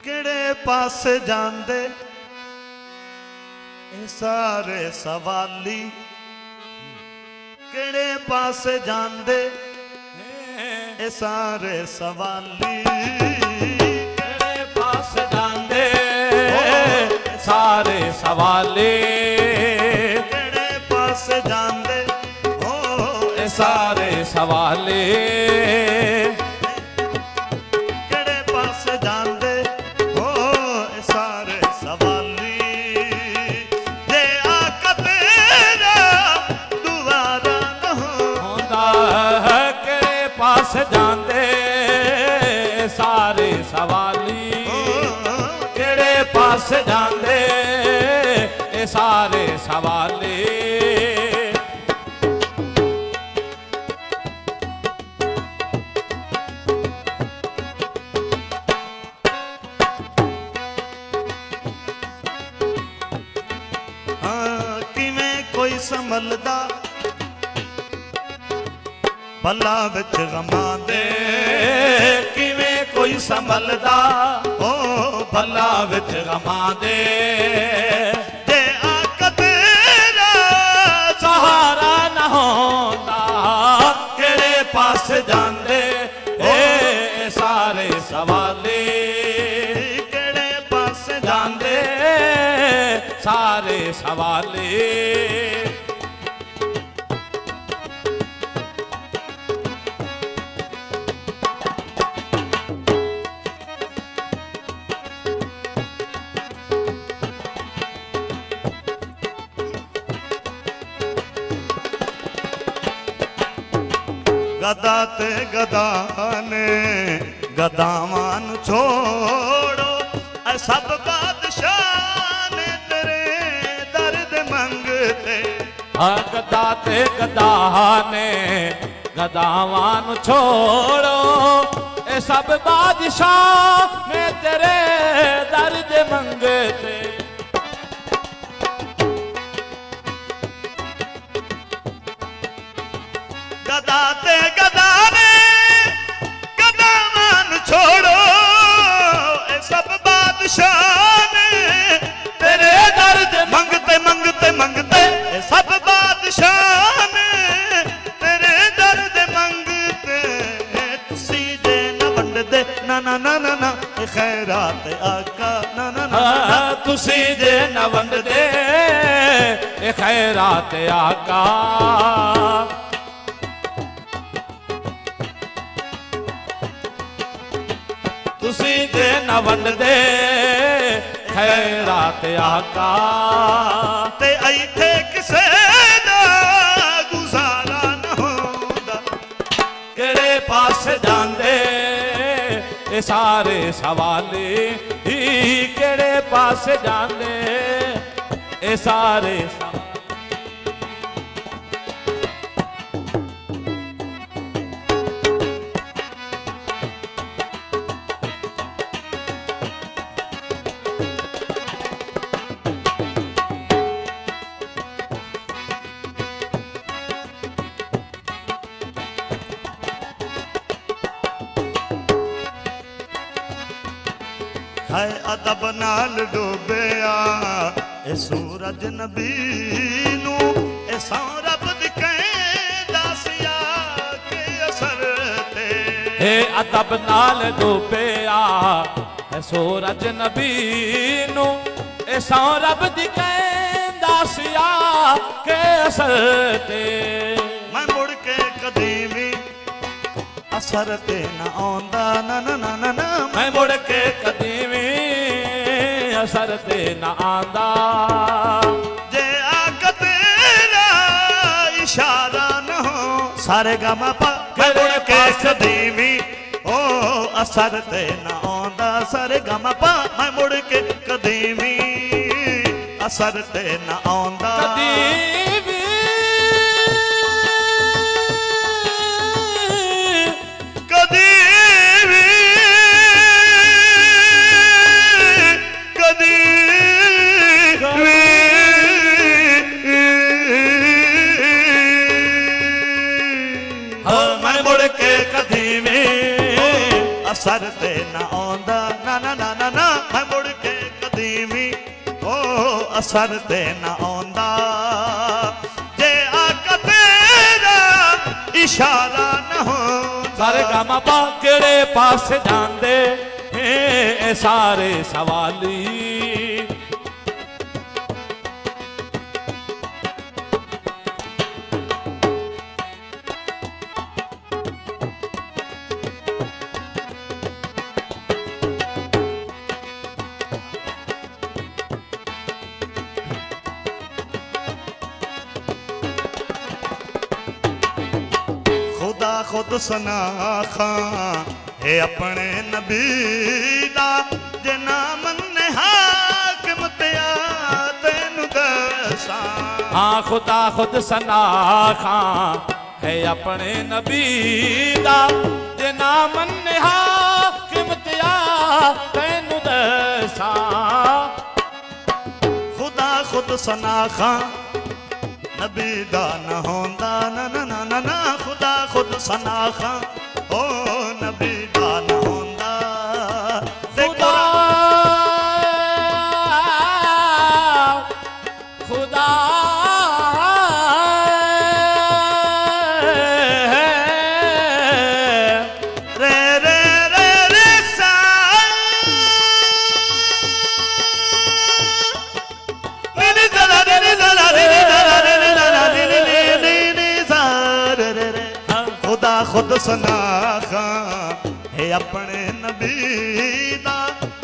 किड़े पास जांदे ए सारे सवाली, किड़े पास जांदे ए सारे सवाली, किड़े पास जांदे सारे सवाली, किड़े पास जांदे ए सारे सवाली, किड़े पास जांदे ए सारे सवाली, जे आका तेरा दुबारा न होंदा है। किड़े पास जांदे सारे सवाली, किड़े पास जांदे ए सारे सवाली, कोई संभलदा भला विच गमां दे, किवें कोई संभलदा ओ भला विच गमां दे, जे आका तेरा सहारा न होंदा। किड़े पास जांदे ए सारे सवाली, किड़े पास जांदे सारे सवाली, गदा ते गदा ने गदावां नूं छोड़ो, ऐ सब बादशाह ने तेरे दर्द मंगते। गदा ते गदा ने गदावां नूं छोड़ो, ए सब बादशाह ने तेरे दर्द मंगते। गदा ते गदा ने गदावां नूं छोड़ो, ए सब बादशाह ने तेरे दर्द मंगते मंगते मंगते, ए सब बादशाह ने तेरे दर्द मंगते। तुसी जे न वंडदे ना ना ना ना ना ए खैरात आका ना ना ना ना, तुसी जे न वंडदे ए खैरात आका। तुसी जे न वंडदे खैरात आका, ते इत्थे किसे दा गुजारा न होंदा। किड़े पास जांदे ए सारे सवाली, किड़े पास जांदे ए सारे सवाली। है अदब नाल डूबिया ए सूरज नबी नू, ए सौ रब दी कहंदा सिया के असर ते। हे अदब नाल डूबिया ए सूरज नबी नू, ए सौ रब दी कहंदा सिया के असर ते। मैं मुड़ के कदी भी असर ते न आंदा ना ना ना ना ना, मैं मुड़ के कदी भी असर ते न आंदा। जे आका तेरा इशारा न हो सारे गमा पा, मैं मुड़ के कदी भी ओ असर ते ना आंदा सारे गम पा मैं मुड़ के कदी भी असर ते ना आंदा कदी भी कदी भी कदी भी हो मैं मुड़ के कदी भी असर ते ना आंदा ना ना ना ना ना मैं मुड़ के कदी भी ओ असर ते ना आंदा जे आका तेरा इशारा न हो सारे गम पा केड़े पास जांदे ए सारे सवाली खुदा खुद सना खां है अपने नबी दा जे ना मन्ने हाकिम त्या तैनू दसां हाँ खुदा खुद सना खां है अपने नबी दा जे ना मन्ने हाकिम त्या तैनू दसां खुदा खुद सना खां नबी दा न होंदा ना ना ना ना ना खुदा खुद सना खां ओ नबी दा न होंदा ते खुदा खुदा रे रे रे रे सा रे रे दा रे रे दा रे रे दा रे रे दा रे रे रे रे सा रे रे रे खुदा खुद सना खां है अपने नबी दा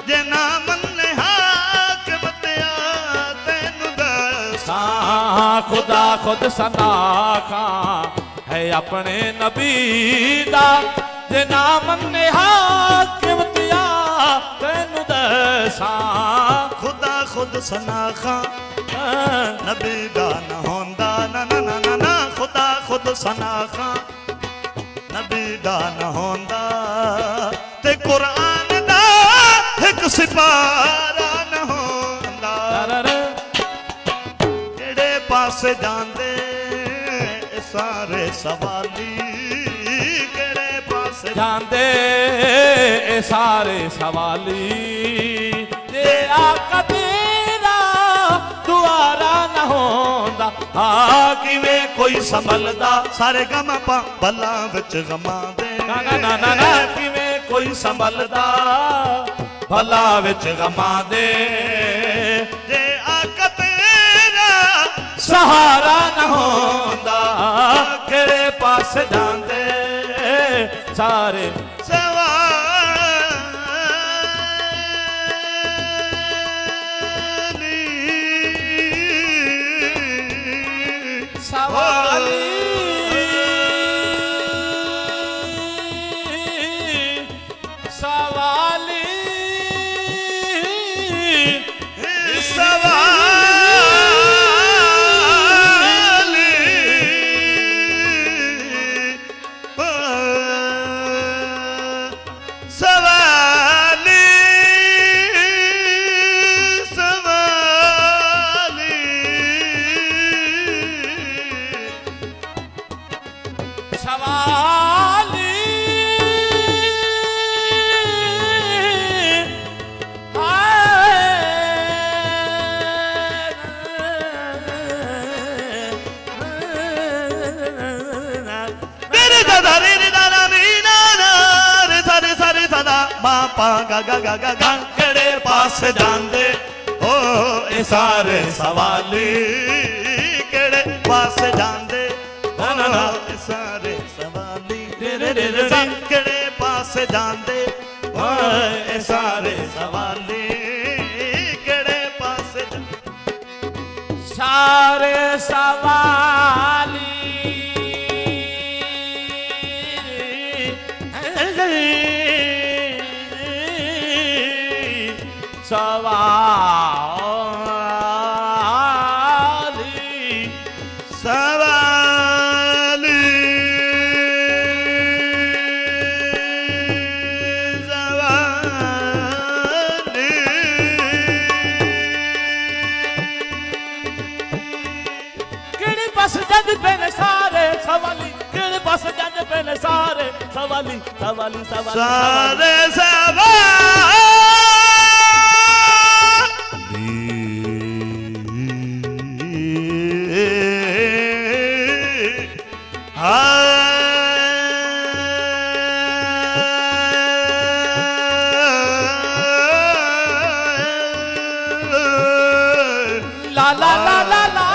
जे ना मन्ने हाकिम त्या तैनू दसां हाँ खुदा खुद सना खां है अपने नबी दा जे ना मन्ने हाकिम त्या तैनू दसां खुदा खुद सना खां नबी दा न होंदा ना ना ना ना ना खुदा खुद सना खां नबी दा न होंदा ते कुरान दा एक सिपारा न होंदा केड़े पासे जांदे ए सारे सवाली केड़े पासे जांदे ए सारे सवाली जे आका तेरा दुआरा न होंदा हाँ किवें कोई संभलदा सारे गम पा भला विच गमां दे ना ना ना ना ना किवें कोई संभलदा भला विच गमां दे जे आका तेरा सहारा न होंदा केड़े पास जांदे सारे सवाली सवाली पा गा गा गा गा गा केड़े पास जांदे ओ ए सारे सवाली केड़े पास जांदे ओ ए सारे सवाली केड़े पास जांदे ओ ए सारे सवाली केड़े पास सारे सवाली ਪੈਨੇ ਸਾਰੇ ਸਵਾਲੀ ਕਿਹੜੇ ਪਾਸੇ ਜਾਂਦੇ ਪੈਨੇ ਸਾਰੇ ਸਵਾਲੀ ਸਵਾਲੀ ਸਵਾਲੀ ਸਾਰੇ ਲਾ ਲਾ ਲਾ ਲਾ ਲਾ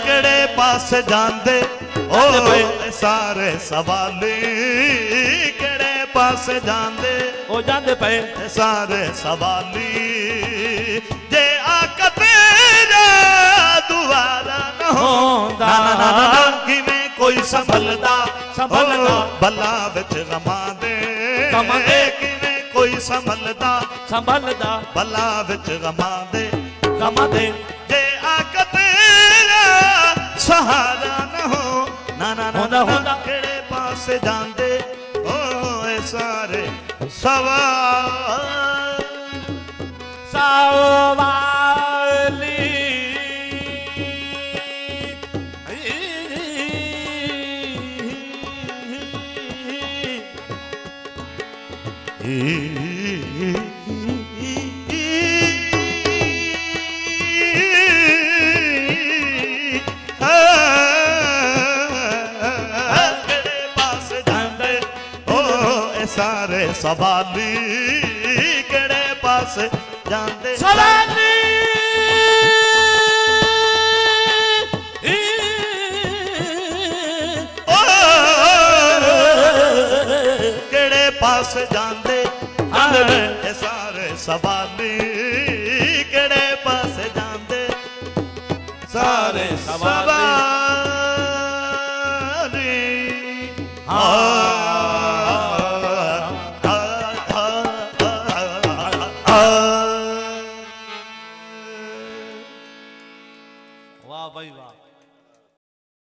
ਕਿਹੜੇ ਪਾਸੇ ਜਾਂਦੇ ਓ ਸਾਰੇ ਸਵਾਲੀ ਕਿਹੜੇ ਪਾਸੇ ਜਾਂਦੇ ਉਹ ਜਾਂਦੇ ਪਏ ਸਾਰੇ ਸਵਾਲੀ ਜੇ ਆਕਾ ਤੇਰਾ ਦੁਆਰਾ ਨਾ ਹੁੰਦਾ ਨਾ ਕਿਵੇਂ ਕੋਈ ਸੰਭਲਦਾ ਬੱਲਾ ਵਿੱਚ ਗਮਾਂ ਦੇ ਕਿਵੇਂ ਕੋਈ ਸੰਭਲਦਾ ਬੱਲਾ ਵਿੱਚ ਗਮਾਂ ਦੇ ਜੇ ਆਕਾ ਤੇਰਾ ਸਹਾਰਾ ਨਾ ਹੋ ਨਾ ਹੁੰਦਾ ਕਿਹੜੇ ਪਾਸੇ ਜਾਂਦੇ ਓਏ ਸਾਰੇ ਸਵਾਲੀ ਸਾਰੇ ਸਵਾਲੀ ਕਿਹੜੇ ਪਾਸੇ ਜਾਂਦੇ ਸਵਾਲੀ ਕਿਹੜੇ ਪਾਸੇ ਜਾਂਦੇ ਸਾਰੇ ਸਵਾਲੀ ਕਿਹੜੇ ਪਾਸੇ ਜਾਂਦੇ ਸਾਰੇ ਸਵਾਲੀ ਵਾਹ ਭਾਈ ਵਾਹ।